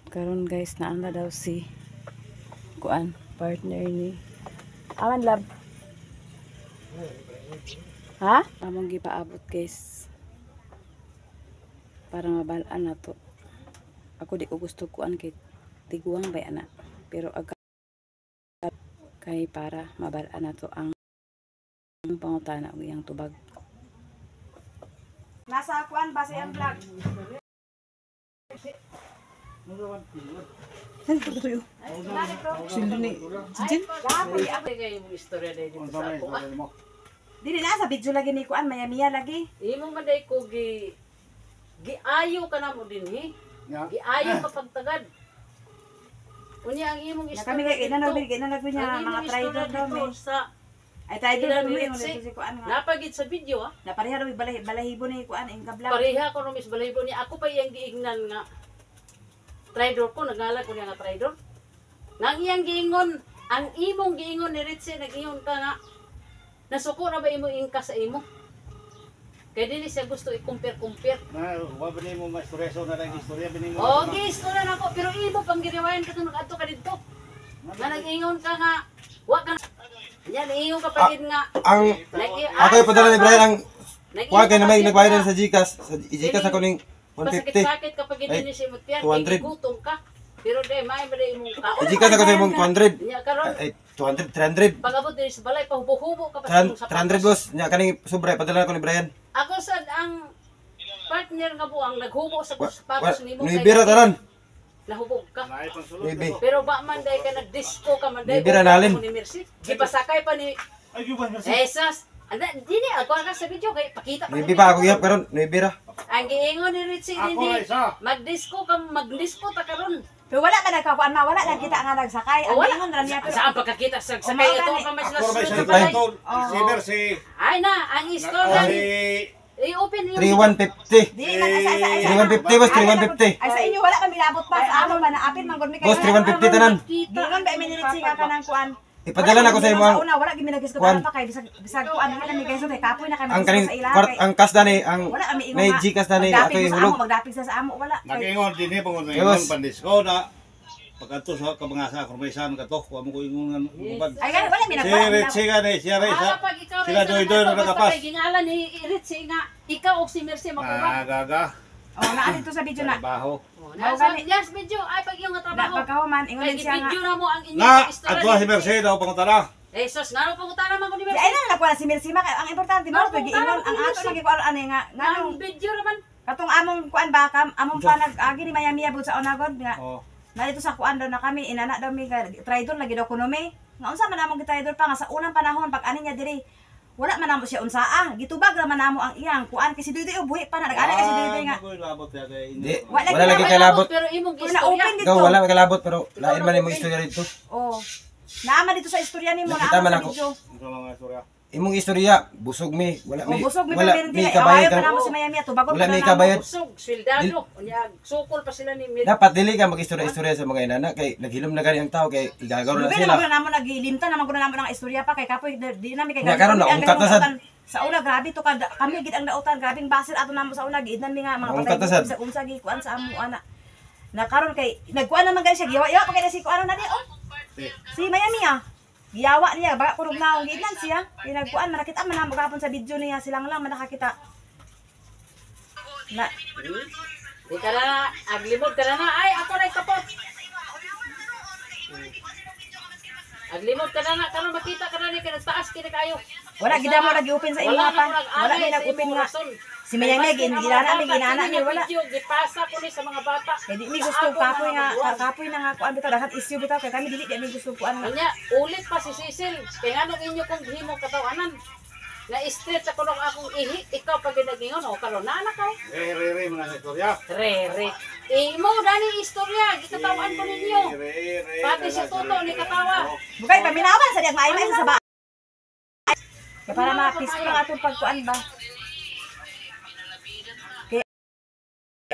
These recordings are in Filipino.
Karon guys, naana daw si kuan partner ni Aman Lab. Ha? Among gipaabot guys. Para mabalaan na to. Ako di ko gusto kuan kay tiguang bay ana. Pero agad kay para mabalaan na to ang pangutana og iyang tubag. Nasa kuan ba sa iyang vlog? Sino ni? Jen? Dili na sa video lagi ni kuan maya-maya lagi. Imo man day ko giayo ka na mo dinhi. Giayo ka pagtagad. Unya ang imong Na kami kay inanag niya mga trader daw mi. Ay trader daw mi mo dito si kuan nga. Napagid sa video ah. Napareha daw balahibo ni kuan ing kablaw. Pareha ko no mis balahibo ni ako pa iyang giingnan nga trader ko nagala ko niya nga trader. Nang iyang giingon, ang imong giingon ni Ritzy nag-ingon ka nga nasuko na ba imo ingka sa imo? Kaya dili siya gusto i-compare. Na, wa ba nimo ma-istorya na lang istorya binimo. Okay, istorya na ko pero imo pang giriwayan ka nung adto ka didto. Nga nag-ingon ka nga wa ka yan ingon ka pa gid nga Ako yung padala ni Brian ang kuha kay na may nagbayad sa GCash. Sa GCash ako ning 150. Sakit kapag gid ni si Mutian 200. gutom ka. Pero dai may bala imong kaon. GCash ako sa imong 200. Nya karon Ay 200, 300. pagabot diri sa balay pahubo-hubo ka pa sa 300 boss. Nya kaning sobra padala ko ni Brian. Ako sad ang partner nga buang naghubo sa sapatos nimo Ni bira tanan. nahubog ka. Nay pang sulod. Bibi. Pero ba man day ka nag-disco ka man day. Bibira nalin. Ni Mercy. Gipasakay pa ni Ay gyud ba merci. Jesus. Anda dili ako ka sa video kay pakita Ni biba ako gyap karon, ni bira. Ang giingon ni Ritzy Ako dinhi. ra isa. Mag-disco ta karon. Pero wala ka nagkakuan ma, wala na kita nga nagsakay. Ang Wala. ingon ra niya pero Saan pagkakita sa Oh, sakay ito gani. ka mas Ako ra ba isa sa balay. tol. Si Mercy. Ay na, ang Si istorya ni i-open yung 3150. di man ay 3150 boss, 3150. Ay sa inyo wala kami labot pa sa amo man naapin man gud mi kay. Boss 3150 tanan. Gingon ba miniritsing ka kanang kuan. Ipadala na ko sa imo ang una wala gimi nagis ko kuan. pa kay bisag kuan na kami guys kay kapoy na kami ang kaning sa ilaha. kwart ang cash dani ang wala kami ingon. may GCash dani ako ihulog. Magdapig sa amo wala. Nag-ingon dinhi pangon na Yes. ingon pandisko na pagkanto sa kabangasa kurmaysan kato wa mo ko ingon ubad. Ay gani wala mi Si nagkuan. Ritzy gani siya ra isa. pag ikaw Sila doy-doy na nakapas. Gingalan ni Ritzy nga ikaw og si Mercy makuha. Gaga. Oh naa dito sa video na. Trabaho. Nasa yes video ay pag yung Na trabaho. pagkahuman ingon Kay din siya nga. video na mo ang Na inyong istorya. adto si Mercy daw pangutana. Eh sus, ngano pangutana man ko ni Di Mercy. ay na nakuha si Mercy ma kay ang importante mo pag ingon ang ato lagi kuan ani nga Ang nganong video naman. katong among kuan ba kam among pa nag-agi ni Miami abot sa Onagod nga. Oh. Na dito sa kuan daw na kami inana daw mi trader lagi daw kuno mi. Nga unsa man namong trader pa nga sa unang panahon pag ani niya diri wala man namo siya unsaa. Gitubag ra man namo ang iyang kuan kasi dili buhi pa na nag-ani kasi dili nga. labot ya kay Di, Wala wala lagi lagi kay labot. Pero imong Pero istorya. na-open dito. Ikaw wala kay labot pero lain man imong istorya dito. Oh. Naama dito sa istorya nimo na Nakita man sa ako. video. Unsa mga istorya? Imong istorya busog mi, wala Oh, mi. busog mi Wala pero mi dili kabayad. awayo pa ang- namo si Miami tubagon Wala pa mi na kabayad. Busog, swildado. Unya sukol pa sila ni Mercy. Dapat dili ka mag-istorya-istorya sa mga inana kay naghilom na gani ang tao kay igagaw na Ruben sila. naman namo nagilimta naman gud namo ng istorya pa kay kapoy di na mi kay Nga, karon na, ungkat na sad. sa una grabe to kami gid ang dautan grabing basir ato namo sa una giidnan mi nga mga Ungkat na sad. sa unsa gi kuan sa amo ana. Na karon kay nagkuan naman gani siya giyawa pa kay si kuan na di oh. Si Miami ah. Giyawa niya baka kurog na giidnan siya. Nagkuan manakita man namo gahapon sa video niya silang lang man nakakita. Na Di ka na, aglimod ka na. Ay, ako na kapot. Aglimod ka na. Karon makita ka na ni kanagtaas kini kayo. wala gid mo nag-open sa imo Wala pa. na Wala mi nag-open nga. Si Miami ginana ni wala. Video gipasa ko ni sa mga bata. Kaya di mi gusto kapoy na nga kuan bitaw dapat issue bitaw kay kami dili di mi gusto kuan nga. Kanya ulit pa si Cecil. Kaya nga nung inyo kong himo katawanan. Na straight sa kulong akong ihi, ikaw pag ginagingon o karon na anak ko. Re mga istorya. Re. Imo dani istorya, gitatawan ko ninyo. Pati si Toto ni katawa. Bukay paminawan sa diag maay sa ba. Kaya para ma-peaceful ang atong pagkuan ba. Kaya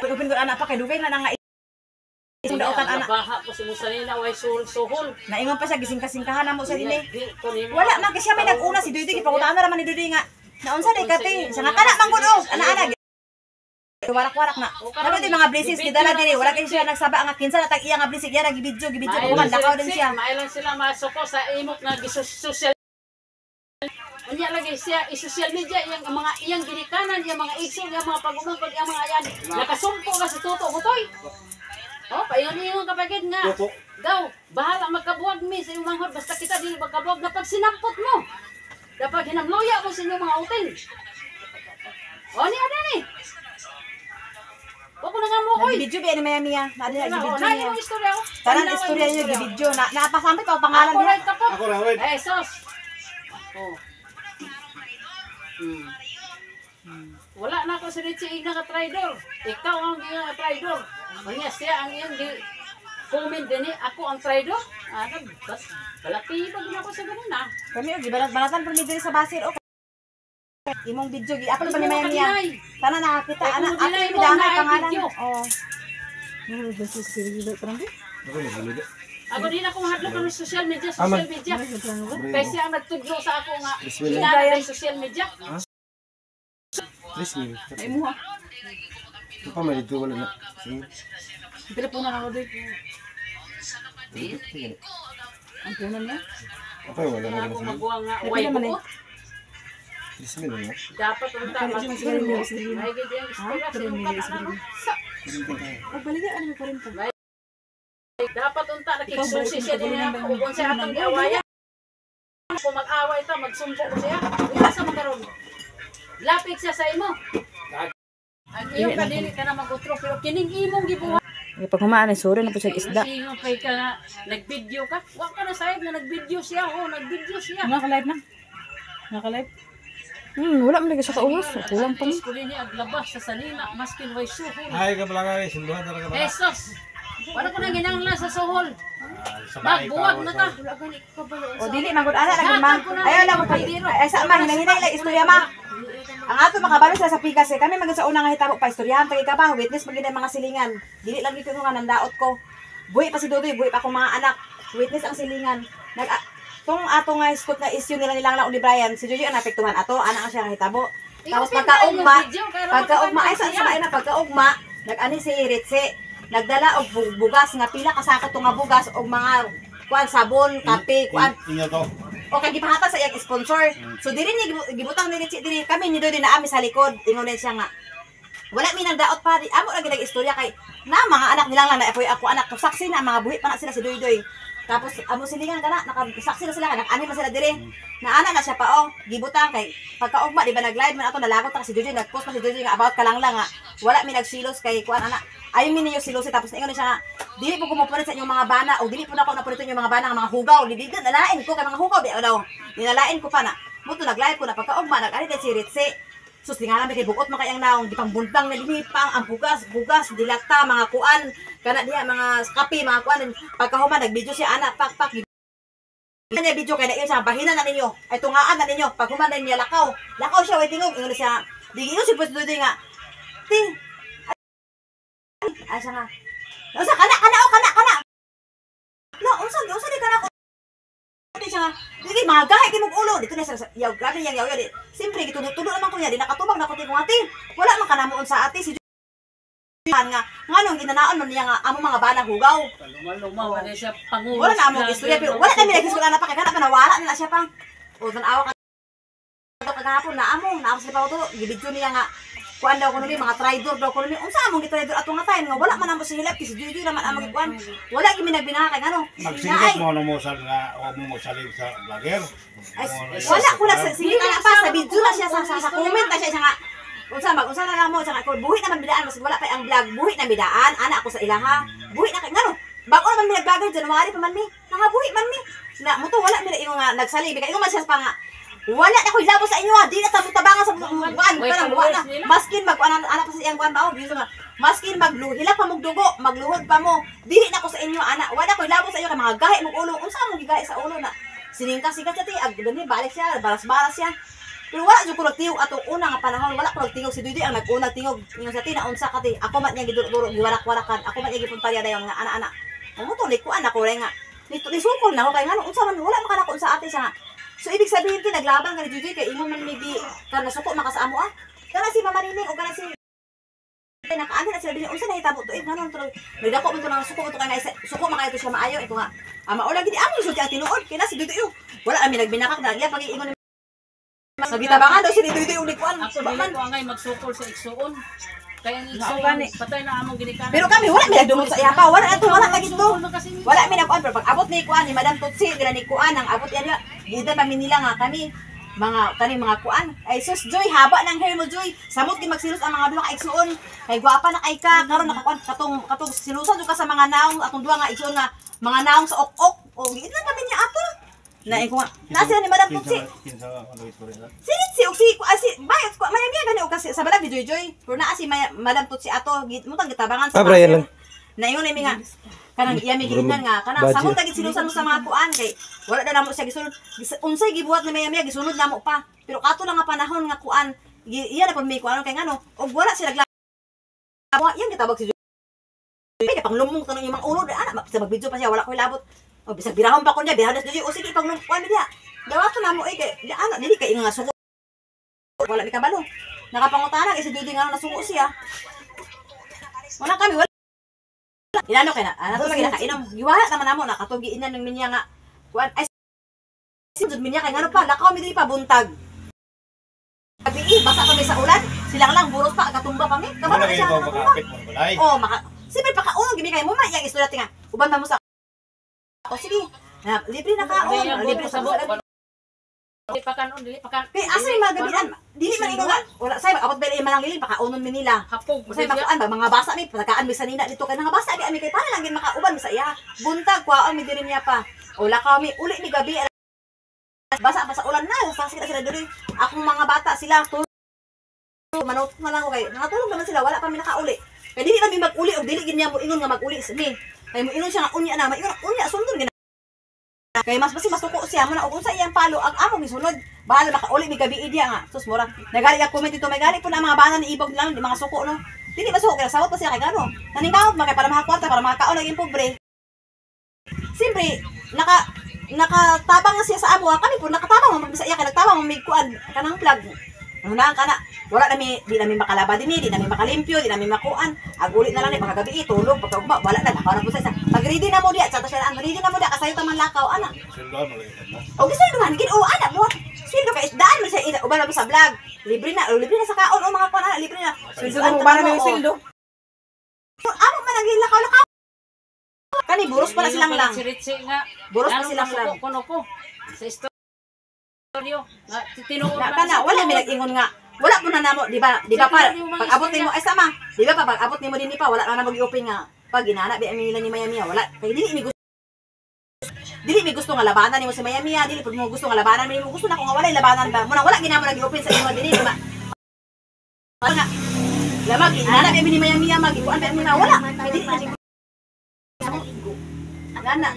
open ko anak pa kay dugay na nga isang dautan anak. Baha ko si Musanina way suhol. Naingon pa siya gising-kasingkahan na mo sa dili. Wala Wala man kasi siya may nag-una si Duy Duy gipangutahan na raman ni Duy Duy nga. Naunsa day kate? Sa nakana man gud og ana-ana warak-warak na. Pero di mga blessings gidala diri, wala kay siya nagsaba nga kinsa na tag iya nga blessing iya gibidyo ko man dakaw din siya. Mailan sila masuko sa imok nga social. Unya lagi siya i-social media yang mga iyang ginikanan, yang mga igsoon, yang mga pagumangkod, yang mga ayan. Nakasumpo ka sa tuto butoy. Oh, paingon-ingon kapagid nga. Daw, bahala magkabuwag mi sa iyong manghod basta kita dili magkabuwag na pag sinampot mo. Dapat hinamloya mo sa inyong mga uting. O ni ada ni. Wako na nga mo oy. Gibidyo ba ni Miami ah? Nadi na gibidyo Na niya. yung istorya ko. Tanan istorya niya gibidyo na napasampit pa pangalan Ako niya. rin kapag. Ako ra wait. Eh, sos. Oh. Wala na ako sa Richie na ka-trader. Ikaw ang iyong trader. Manya siya ang iyong comment din eh. Ako ang trader. Ano, bas, balaki pag ako sa ganun ah. Kami og gibalat-balatan per diri sa Basir o. Imong video gi upload pa ni Miami ah. Tanan nakakita ana Kung ako dinay mo, bidangay na pangalan. video. Oh. Ako din ako mahadlok ng social media. Kasi ang nagtudlo sa ako nga. Bismillah. Hinanap ng social media. Please me. Ay mo ha. Ito pa may dito wala na. Sige. Teleponan ako dito. Sige. Ang punan niya. Apa yung wala na Ako ganun? magbuwang nga Pwede uway naman ko. Bismillah na. Dapat ang tama. May ganyan istorya sa iyong katanano. Pagbalik ano pa rin to. Dapat unta nakiksusi siya din ako kung siya atong giawayan. Kung mag-away ta, magsumpo ko siya. Wala sa magkaroon. Lapit siya sa imo. Ang iyong kadili ka na mag-utro, pero kining imong gibuhat. Pag humaan ay sure na po siya isda. Masingong kay ka na nag-video ka. Huwag ka na sahib na nag-video siya. Oo, nag-video siya. Naka-live na. Naka-live. Wala mo lagi sa kauwas. Kulang pa mo. Ko rin niya aglabas sa salina, maskin way suhol. Ay ka pala nga sinduhan talaga ba? Esos! Wala ko na ginanglan sa suhol. Sabay Magbuwag na ta. O dili magud ana lagi ma. Ayaw lang mo pa. Ay sa ma hinahinay lang istorya ma. Ang ato makabalo sa pikas eh. Kami magud sa unang hitabo pa istoryahan tagi ka ba witness magina mga silingan. Dili lang dito nga nandaot ko. Buhi pa si Dudoy, buhi pa akong mga anak. Witness ang silingan. Tong ato nga iskot na issue nila nilang laon ni Brian, si Jojo ang napektuhan ato, ana ang siya hitabo. Tapos pagkaugma ay sa na pagkaugma, nag-ani si Ritze, nagdala og bugas nga pila ka sako to nga bugas og mga kuan sabon, kape, kuan. Inyo to. O kay gipahatan sa iyang sponsor. So diri ni gibutang ni Ritze diri kami ni Doy na ami sa likod, ingon siya nga. Wala mi nang daot pa, amo ra gid istorya kay na mga anak nila lang na ako anak ko saksi na mga buhi pa na sila si Doy. Tapos amo silingan kana nakasaksi na sila nak-ani man sila dire. Naana na siya paong gibutang kay pagkaugma di ba nag-live man ato nalagot ta si Jojo nag-post pa si Jojo nga about ka lang nga wala mi nagsilos kay kuan ana. Ayon mi niyo silos tapos ingon siya nga dili po kumupulit sa inyong mga bana o dili po nako napulit inyong mga bana nga mga hugaw lidigan nalain ko kay mga hugaw di daw. Dinalain ko pa na. Muto nag-live ko na pagkaugma nag-ani kay si Ritze. Sus tingala mi kay bukot man kayang naong di pang buntang na dinipang ang bugas dilata mga kuan kana diha mga kape mga kuan pagkahuman nag-video siya ana pak kanya video kay na iya siya bahinan na ninyo ay tungaan na ninyo paghuman na niya lakaw siya way tingog ingon siya digi si pwes dudu nga ti ay siya nga unsa kana no unsa di kana ko siya nga dili mga gahay kimog ulo dito na sa yaw grabe yang yaw di simpre gitudo naman ko niya di nakatubag na ko ti ati wala man kanamuon sa ati si nga nganong ginanaon man niya nga amo mga bana hugaw Lumaw na siya pangulos. wala na amo istorya pero wala kami nagisulat na pa kay kana pa nawala na siya pa o tanawa ka kagahapon na amo sila pa to gibidyo niya nga kuan daw kuno ni mga traidor daw kuno ni unsa among gitraidor ato nga tayo nga wala man amo sa hilap kasi Juju naman among kuan wala gyud minagbinaha kay ngano Magsingkot mo mo sa nga o mo magsalig sa vlogger. wala ko na sige kana pa sa video na siya sa comment na siya nga unsa na lang mo sa ko buhi naman bidaan mas wala pa ang vlog buhi na bidaan ana ako sa ilaha buhi na kay ngano bago naman mi nag-vlogger January pa man mi nangabuhi man mi na muto wala mi ingon nga nagsalig kay ingon man siya pa nga wala na ko ilabo sa inyo di na tabangan sa buwan parang wala maskin ana pa sa iyang buwan mao biso nga maskin magluhila pa mog dugo magluhod pa mo dili na ko sa inyo ana wala ko ilabo sa inyo kay mga gahi mog ulo unsa mo gigahi sa ulo na siningka sigat ti ag gani balik siya baras siya pero wala jud ko nagtingog ato una nga panahon wala ko nagtingog si Duy ang nag-una tingog ingon sa tina unsa ka ti ako man niya giduro giwarak-warakan ako man niya gipuntarya dayon nga ana amo to ni kuan ako ray nga nisukol na ako kay ngano unsa man wala makanako sa ate siya nga so ibig sabihin ti naglaban ka ni Judy kay imo man maybe kana suko maka sa amo kana si Mama Nining o kana si nakaano na sila din unsa nahitabo to ngano to nagdako man to nang suko to kay suko man kayo to siya maayo ito nga maula gid amo sulti ang tinuod kina si Dudu wala ami nagbinakak na iya pag-iingon sa gitabangan daw si Dudu ulit kuan Ako dili ko angay magsukol sa igsuon. Kaya ang igsuon gani. patay na among ginikanan. pero kami wala mi nagdumot sa iya pa wala ato wala lagi to wala mi nagkuan pero pag abot ni kuan ni Madam Tutsi dira ni kuan ang abot iya gida pa mi nila nga kami mga kuan ay sus Joy haba ng hair mo Joy samot di magsilos ang mga duha ka igsuon kay gwapa na kay ka karon nakakuan katong silusan jud ka sa mga naong atong duha nga igsuon nga mga naong sa ok-ok o giit lang kami niya ato na ko nga nasa ni Madam Tutsi Kinsa ano istorya. sinit si bayat ko mayami gani o kasi sa balag ni Joy pero naa si Madam Tutsi ato mutang gitabangan sa Brian lang. na ingon mi nga kanang iya mi giingnan nga kanang Budget. samot tagit sinusan mo sa mga kuan kay wala na namo siya gisunod unsay gibuhat ni Maya gisunod namo pa pero kato lang nga panahon nga kuan iya na pag may kuan kay ngano og wala sila glawa yan gitabag si kay panglumong tanong yung mga ulo ana sa magbidyo pa siya wala ko labot o bisag birahon pa ko niya birahan na o sige panglumong kuan niya dawato namo kay di ana dili kay nga suko wala mi kabalo nakapangutana kay si Dudu nga nasuko siya wala kami wala inano kay na ano lagi nakainom giwala naman namo nakatugi inan ng minya nga kuan ay sud minya kay ngano pa lakaw mi diri pa buntag gabi basa kami sa ulan sila lang buros pa katumba kami kabalo Wala na siya kayo katumba makapit mo balay. oh maka siyempre pakaon gimi kay mo ma yang istorya tinga uban ba mo sa o sige na libre na kaon libre sa buwan Dili pa kanon, dili pa kan. kay asa yung mga gabian dili man ingon nga wala say abot ba malang liling pakaunon mi nila Hapog. Usay makuan ba mga basa mi pagkaan mi sa nina dito kay mga basa di ami kay para lang gid makauban mi sa iya. Buntag kwaon mi diri niya pa. Wala ka mi uli ni gabi. Basa pa sa ulan na sa sila sila diri. Akong mga bata sila tulog. Manot na lang ko kay natulog naman sila wala pa mi nakauli. Kay dili kami mag-uli og dili gid niya mo ingon nga mag-uli sa mi. Kay mo ingon siya nga unya na, maingon unya sundon gid. Kay mas tuko siya mo na og unsa iyang palo ang amo gisunod. Bahala makauli mi gabi idya nga. Sus mura. Nagali ang comment dito may gali po na mga bana ni ibog lang di mga suko no. Dili ba suko kay sawot pa siya kay gano. Naningawot man kay para makakwarta para makakaon naging pobre. Siyempre nakatabang siya sa amo kami po nakatabang mo sa iya kay nagtabang mo mig kuan kanang plug. Una kana wala nami di nami makalaba dinhi di nami makalimpyo di nami makuan aguli na lang ni pagkagabi tulog pagkaugma wala na lakaw na po sa isa pag ready na mo diya chata siya ready na mo diya kasayo ta man lakaw ana Sundon mo lang mo. o gusto duhan gid o ana mo sweldo kay isdaan mo siya uban na mo sa vlog libre na sa kaon o mga kuan ana libre na Sweldo mo ba na may sweldo? amo man ang lakaw kani buros pa na silang lang Siritsi nga. buros pa Anong silang lang nasuko kuno ko. Sa istoryo. Nga tinuod na kana wala mi nag-ingon nga wala po na namo di ba pa pag abot nimo ay sama di ba pag abot nimo dinhi pa wala na mag-i-open nga pag inana bi nila ni Maya Mia wala kay dili mi gusto nga labanan nimo si Maya Mia dili pud mo gusto nga labanan mo gusto na ko nga wala labanan ba mo wala ginamo nag-i-open sa imo dinhi ba nga lamag inana bi ni Maya Mia mag-ikuan pa nila wala kay dili na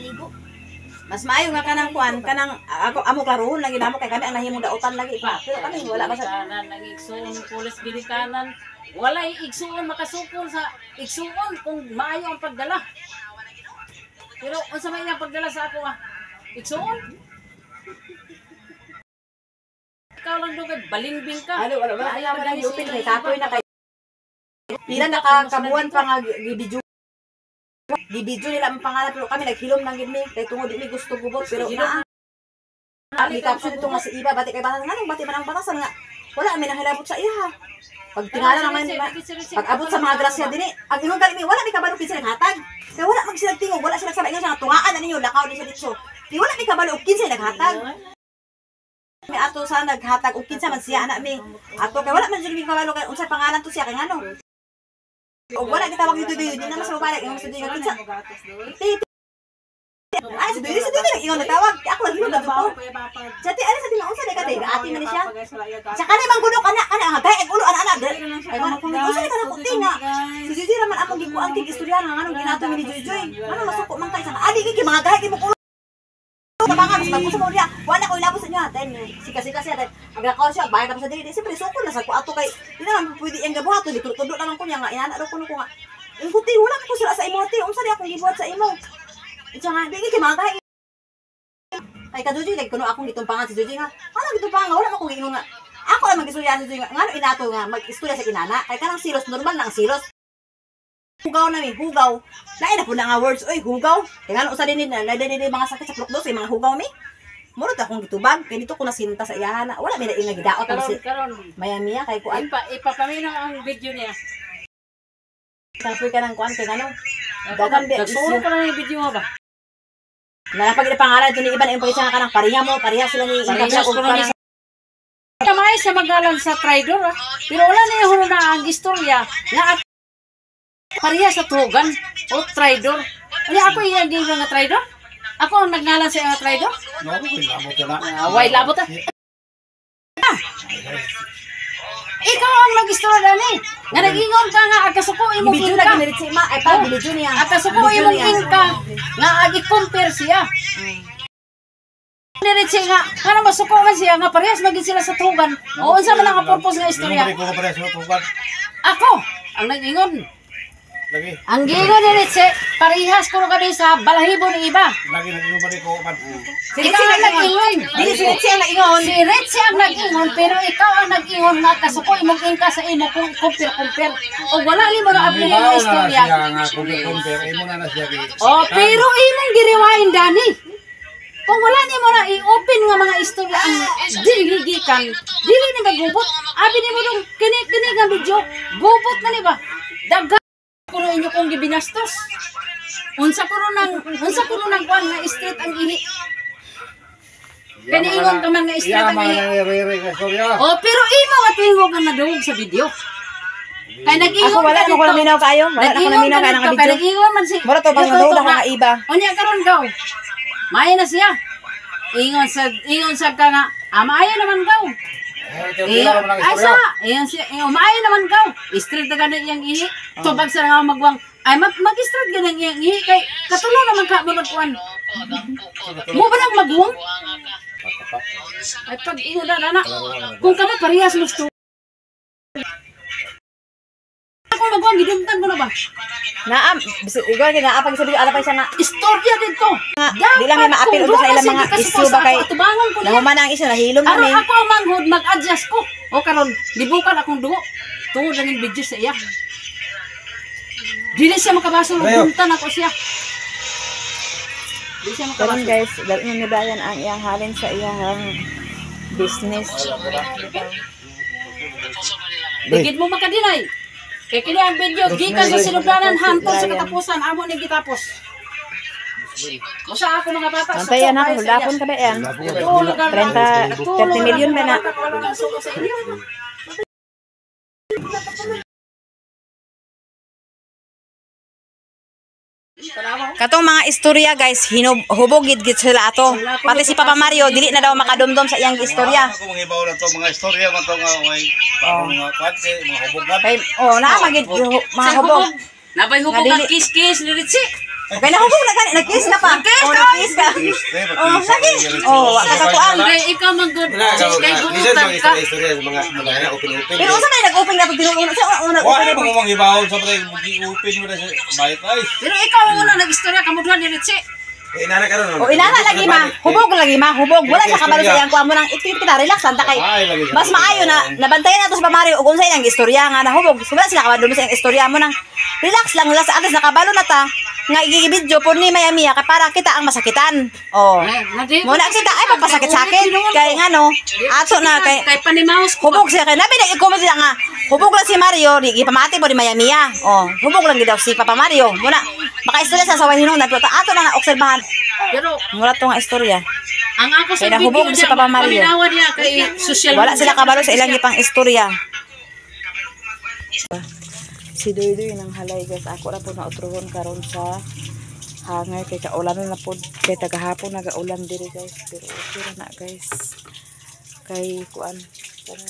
mas maayo nga kanang kuan kanang ako amo klarohon lagi namo kay kami ang nahimong dautan lagi pa pero kami wala ba sa kanan ang igsuon pulis ginikanan. Walay igsuon makasukol sa igsuon kung maayo ang pagdala. Pero unsa may iyang pagdala sa ako igsuon? Ikaw lang dugay balimbing ka. wala kaya mo nang i-open kay kapoy na kay pila nakakabuan pa nga gibidyo nila ang pangalan pero kami naghilom lang gid mi kay tungod di mi gusto gubot pero na ali caption ito nga si Iba bati kay batasan nga bati man ang batasan nga wala mi nang hilabot sa iya pag tingala naman pag abot sa mga grasya dinhi ang ingon gali mi wala mi kabalo kinsa naghatag kay wala mag sila tingog wala sila sabay nga siya nga tungaan na ninyo lakaw ni sa ditso di wala mi kabalo og kinsa naghatag mi ato sa naghatag og kinsa man siya ana mi ato kay wala man jud mi kabalo kay unsay pangalan to siya kay ngano o wala kita wag dito di na mas mabalik yung sa dinga kinsa ay sa dito nag-ingon natawag ako lang hinod ko jati ano sa dinga unsa day ka day ati man siya sa kanay mang gudo kana hagay ag ulo ana ay man kung unsa day kana puti nga si Joy raman among gikuan kay istorya nga anong ginato ni Joy ano masuko man kay sa adi kay mga gahay kay mo kulo tabangan mas magkusa mo diya wala ko ilabos sa inyo aten sika siya aten agrakaw siya bayad pa sa dili siyempre sukol na sa ko ato kay di naman pwede ang gabuhaton di tudo naman ko niya nga inana ko nga ingkuti wala ko sila sa imo ati unsa di ako gibuhat sa imo itsa nga di kay mga gahay kay ka Joy like kuno akong gitumpangan si Joy nga ano gitumpangan wala man ko giingon nga ako lang magistorya si Joy nga ngano inato nga mag-istorya sa inana kay kanang silos normal na ang silos Hugaw na mi, hugaw. Lain na po na nga words, oy, hugaw. Tingnan usa din na mga sakit sa plukdos, mga hugaw mi. Muro ta akong gitubag, kay dito ko nasinta sa iyahana. Wala mi na ing gidaot ang si Karon. Mayamiya kay kuan. Ipapaminaw ang video niya. Kapoy ka ng kuan kay ano. Dagan di Nagsulo isyu. ka lang yung video mo ba? Na pag pangalan to ni iban ang pagisa ka ng pareha mo, pareha sila ni Parehas Inka ko lang isa. Kamay sa magalan sa traidor ah. Pero wala na yung na ang istorya na pareha sa tugan o traidor. Ano ako yung ginagawa nga traidor? Ako ang nagngalan sa mga traidor? No, labot na. Why labot ah? Ikaw ang nag-istorya ni. Nga nag-ingon ka nga agkasuko imong video inka. lagi ni si Ma ay pa video niya. Agkasuko imong inka nga agi-compare siya. Diretsi nga, ano masuko man siya nga parehas maging sila sa tugan. O unsa man ang purpose nga istorya? Ko pare sa tugan. Ako ang nag-ingon. Lagi. Ang gingon ni Ritse, parehas ko kami sa balahibo ni iba. Lagi nag-inuman ko man. Ikaw ang nag-ingon. Dili si Ritchie ang nag-ingon. Si Ritse ang nag-ingon, pero ikaw ang nag-ingon nga kasuko imong ingka sa imo kung compare. O wala ni mo na applihan ang istorya. nga compare imo na siya. O pero imong giriwain dani. Kung wala ni mo na i-open nga mga istorya ang diligikan, dili ni magubot. Abi ni mo dong kini nga video, gubot na ni ba? Daga kuno inyo kong gibinastos. Unsa kuno nang kuan nga street ang ihi. Kani ingon ka man nga street ang ihi. Oh, pero imo nga tingog nga nadungog sa video. Kay nag-ingon Ako wala ka na ko dito. naminaw kayo. Wala na ko naminaw kaya nga Kay video. nag-ingon man si. Mura to bang nadungog na iba. Unya karon gaw. Maya na siya. Ingon sa ka nga, maya naman gaw. Ay sa, maya naman gaw. Street na ganun iyang ihi. Tubag sa nga magwang, ay mag-street ganun iyang ihi. Kay katulong naman ka mo magkuhan. Mo ba nang magwang? Ay pag ingon na na. Kung kami parehas mo ito. Ako magwang, gidumtan ko na ba? Naam, ikaw kay naapag sa video ala pa siya nga. Istorya dito. Di lang may maapil ulit sa ilang mga issue ba kay Tubangon ko niya. nahuman ang issue nahilom na Aron mi. ako ang manghod, mag-adjust ko. O karon, libukan akong dugo. Tungod na yung video sa iya. Dili siya makabasol, buntan ako siya. Dili siya Karon makabasol. guys, dali na ni Brian ang iyang halin sa iyang business. Digid mo makadinay. Kaya kini ang video, gikan sa sinugdanan, hantod sa katapusan, amo ni gitapos. Usa ako mga bata. Antayan na ako, hulapon ka ba yan? 30 million ba na? Katong mga istorya guys, hubog gid sila ato. Pati si Papa Mario dili na daw makadumdum sa iyang istorya. Ako mga ibaw na to mga istorya man to nga way mga kwante mga hubog na. Kay na magid mga hubog. Nabay hubog Nga ang dili- kiss-kiss ni Ritzy. Okay na hubog na gani, nag-kiss na pa. Oh, nag-kiss ka. Oh, lagi. Oh, wa ka katuan. Kay ikaw man good. Kay gumutan ka. istorya sa mga open. Pero unsa may nag-open nga pag tinuon sa una Wala open. mo mga ibaw sa pare gi-open mo na sa bayat ay. Pero ikaw ang una nag-istorya kamudlan ni Ritzy. Inana karon. O inana lagi ma, hubog lagi ma, hubog. Wala sa kabalo sa iyang kuha mo nang itit kita relax santa kay. Ay lagi. Mas maayo na nabantayan nato sa Mario ug unsa iyang istorya nga nahubog. Wala sila kabalo sa iyang istorya mo nang relax lang sa atas nakabalo na ta nga igibidyo po ni Mayamiya kay para kita ang masakitan. Oh. Mo na kita ay papasakit sa akin kay ngano ato na kay Kay panimaos ko. hubog siya kay nabi na i-comment sila nga hubog lang si Mario di ipamati po ni Mayamiya. Oh, hubog lang gid daw si Papa Mario. Muna makaistorya sa saway hinung na pero ato na obserbahan. Pero Mura to nga istorya. ang ako sa Kaya nahubog si Papa Mario. paminawan niya kay social Wala media. sila kabalo sa ilang ipang istorya. Si Doydoy nang halay guys. Ako na po na utruhon karon sa hanger kay kaulan na po. Kay tagahapon nagaulan diri guys. Pero okay na guys. Kay kuan kung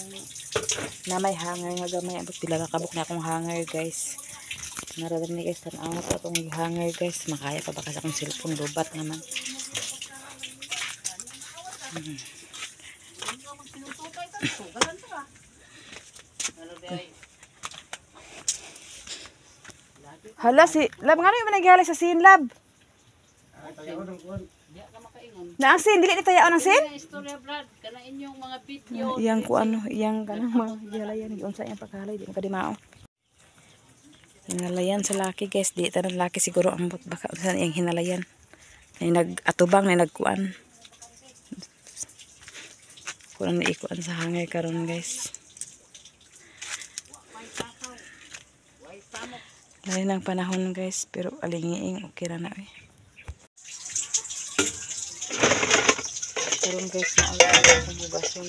na may hanger nga gamay abot pila na kabuk na akong hanger guys. Naradan ni guys tan-aw ko atong hanger guys. Makaya pa ba kasi akong cellphone lubat naman. Hala si Lab ngano yung naghihalay sa sin Lab? Na ang sin dili ni tayaon ang sin? Istorya Brad, kana inyong mga video. Iyang ko ano, iyang kanang mga gihalayan, unsa iyang paghalay di mo kadimao. Hinalayan sa laki guys. Di tanan laki siguro ang baka saan yung hinalayan. Ay nag-atubang na nagkuan. Kuan na ikuan sa hangay karon guys. Lain ng panahon guys, pero alingiing okay ra na eh. Karon guys na ang hugason.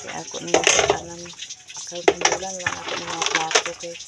Kaya ako na sa tanan. Karon hinulan lang ako ng mga plato guys.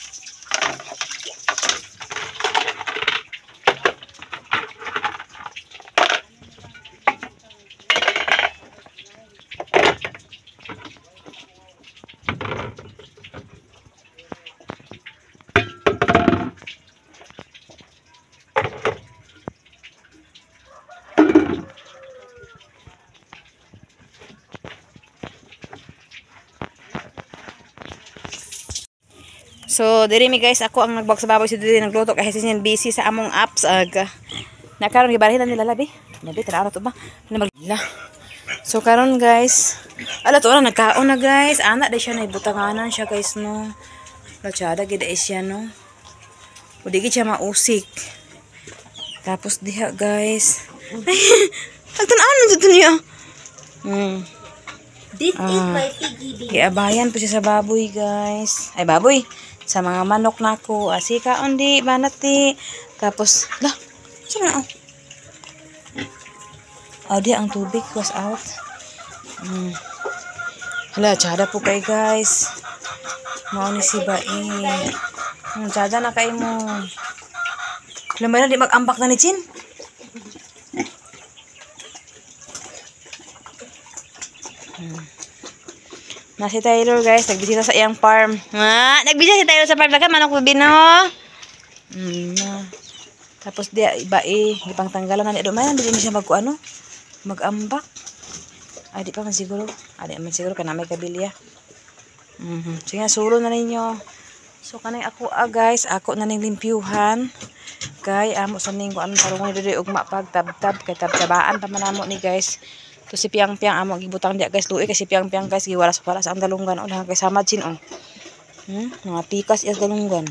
So, diri mi guys, ako ang nagbag sa baboy si diri nagluto kasi siya busy sa among apps na karon gibarahitan nila labi. Labi tara to ba? Namagla. So karon guys, ala to na nagkaon na guys. Ana da siya na ibutanganan siya guys no. Lachada gid siya no. Udi gid siya mausik. Tapos diha guys. Tagtan-an dito niya. This is my piggy bank. Giabayan po siya sa baboy guys. Ay baboy. Sa mga manok na ko. Asika undi, banati. Tapos, lah, saan na di ang tubig was out. Hala, tsada po kayo guys. Mao ni si Bai. Tsada na kayo mo. Lamay na di mag-ambak na ni Chin. Na si Taylor guys, nagbisita sa iyang farm. Nagbisita si Taylor sa farm. Dagan manok bibino. Tapos dia iba ipang tanggalan na niya. May hindi siya mag-ano, mag-ambak. Ay di pa man siguro. Ay di man siguro kana may kabilya. Sige sulo na ninyo. So kanay ako guys, ako na ning limpyuhan. Kay amo sa ning kuan tarungon diri ugma pagtab-tab kay tab-tabaan pa manamo ni guys. To si piang-piang amo gibutang dia guys luoy kasi piang-piang guys giwaras-waras ang dalunggan ulah kay samad sin mga pikas iya dalunggan.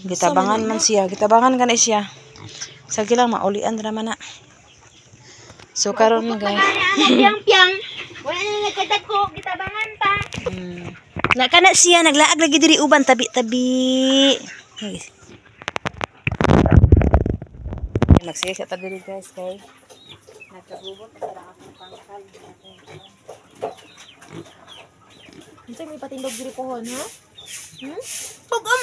Gitabangan man siya, gitabangan kanay siya. Sagi lang maulian ra man na. So karon guys. Piang-piang. Wala na nagkadako, gitabangan pa. Na kana siya naglaag lagi diri uban tabi-tabi. Magsige sa tabi diri guys kay nagkagubot sa akong pangkal. Unsay may patindog diri pohon, ha? Pugom.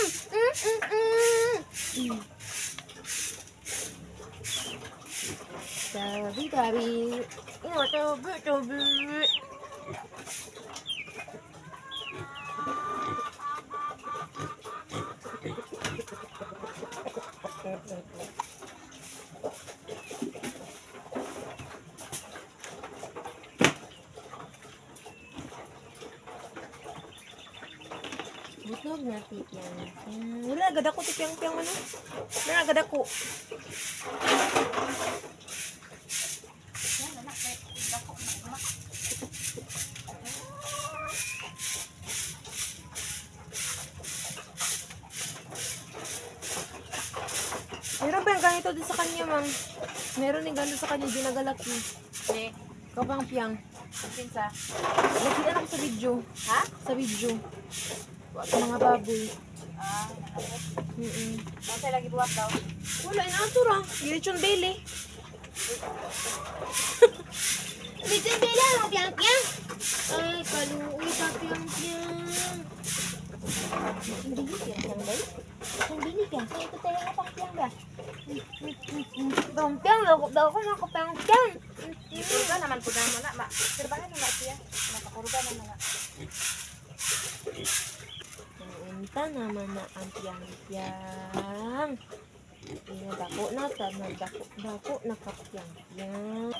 Tabi. Ino tabi. Butnog na tipyang. Wala agad ako tipyang-pyang ano. Wala agad ako. Meron ba yung ganito din sa kanya, mang? Meron yung ganito sa kanya, ginagalaki. Eh, Kapang-pyang. kinsa? Nakita na ko sa video. Ha? Sa video. Sa mga baboy. Unsay lagi buhat daw? Wala, inatura. Lechon belly. Lechon belly, ang piyang-piyang. Ay, kaluoy pa piyang-piyang. Lechon belly, piyang-piyang ba? Lechon belly, piyang-piyang. Ito tayo nga pang-piyang ba? Piyang-piyang, daw ko na ko piyang-piyang. Kuruga naman po naman na. Sirbangan na siya. Makakuruga naman na. Unta naman na ang piyang-piyang. Dako na, dako na kapiyang-piyang.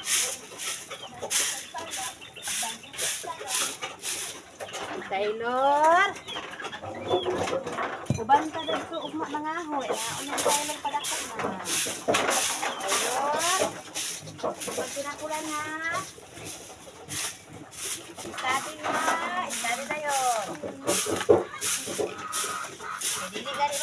Taylor. Uban ka dito ugma mga hoy. Unang Taylor padakot na. Taylor. Pag pinakulan ha. Study na. Study na yun. Hindi ka rin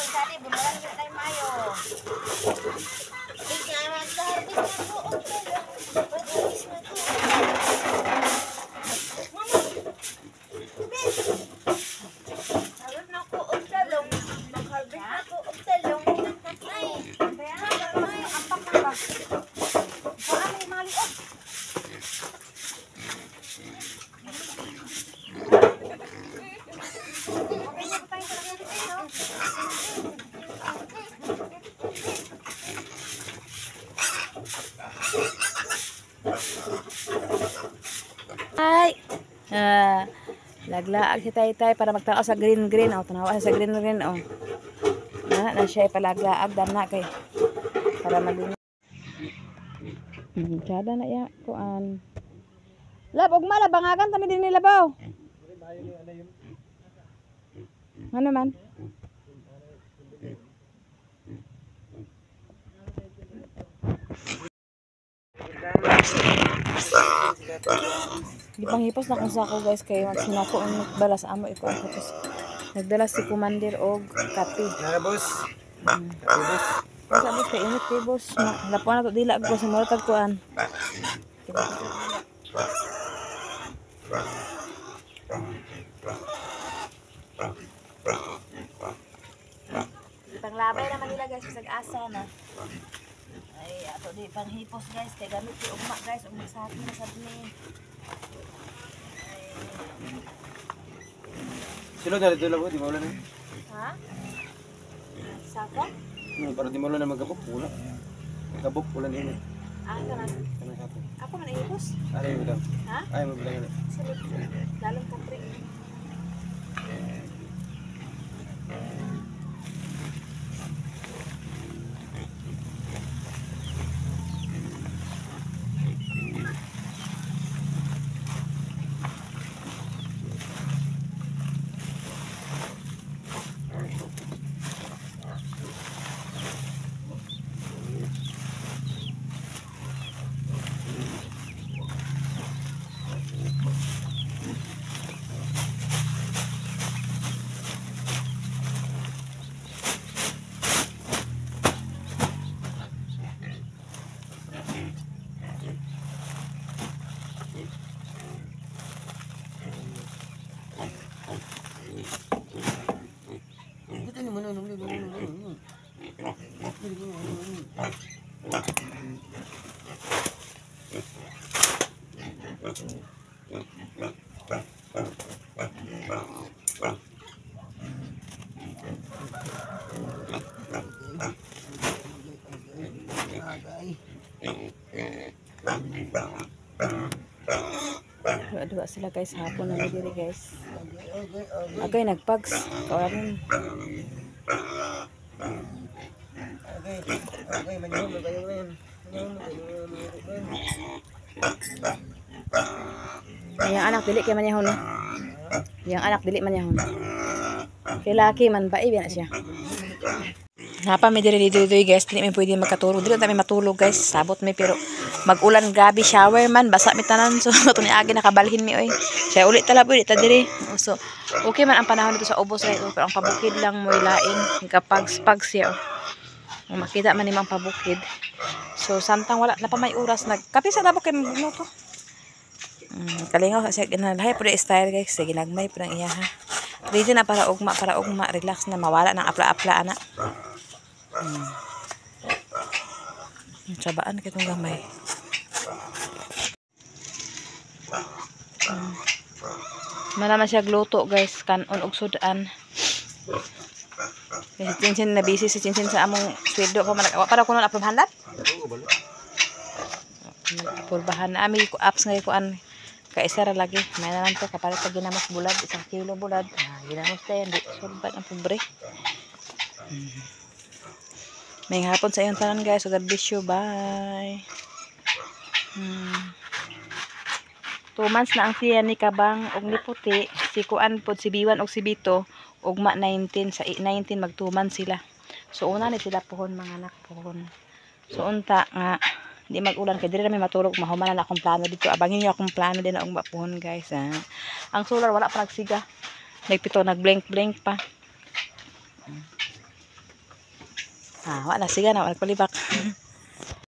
Ay! Laglaag si Taytay para magtanaw sa green. Oh, tanawa sa green. Oh. Na siya palaglaag dana kay para malinis. Kada na ya kuan. Lab ugma la bangagan tami din nila baw. Ano man? Gipanghipos na kung sako guys kay magsinako ang nagdala sa amo iko ako tapos nagdala si Commander og kape. Nara boss. Boss. Sabi kay init kay boss. Lapuan na to dila ko sa moratag kuan. Panglabay naman nila guys sa asa na. Ay ato di panghipos guys kay gamit si ugma guys ug masaki na sad ni. Silo dali dito lang di mo ulan. Ha? Saka? Para di mo ulan na magabok pula. Magabok ulan ini. Kanan. Kanang kape. Ako man ihipos. Ari mo daw. Ha? Ay mo bilang. Salit. Lalong kapre. Dua sila guys hapon na diri guys. Agay nagpags kawarin. Okay, manyo mo kayo ngayon. Yang anak dili kay manyahon. Yang anak dili manyahon. Kay laki man ba na siya. Napa mi diri dito guys, dili mi pwede makatulog. Dili ta mi matulog guys. Sabot mi pero mag-ulan gabi shower man basa mi tanan so tuni agi nakabalhin mi oy. Siya ulit tala pwede ta diri. So okay man ang panahon dito sa ubos right pero ang pabukid lang mo ilain kapag siya. Makita man nimang pabukid. So samtang wala na pa may oras nagkape sa dabok kay magluto. Kalingaw sa ginalahay pud style guys, sige nagmay pud ang iya ha. Ready na para ugma relax na mawala ng apla-apla ana. Sabaan kitong gamay. Manaman siya gluto guys, kanon og sudan. Si Cincin na busy si Cincin sa among sweldo pa man para kuno aprubahan dat. Aprubahan na ami ko apps ngay kuan kaisa ra lagi. May naman to kapalit sa ginamos bulad, 1 kilo bulad. Ginamos tayo di sulbat ang pobre. May hapon sa iyon tanan guys, God bless you, bye. 2 months na ang siya ni Kabang og ni Puti, si Kuan pod si Biwan og si Bito, ugma 19 sa 19 mag 2 months sila. So una ni sila pohon mga anak pohon. So unta nga di mag-ulan kay diri na may matulog mahuman na akong plano dito. Abangin niyo akong plano din og mapuhon guys ha. Ang solar wala pa nagsiga. Nagpito nag-blink pa. Ah, wala sige na, palibak.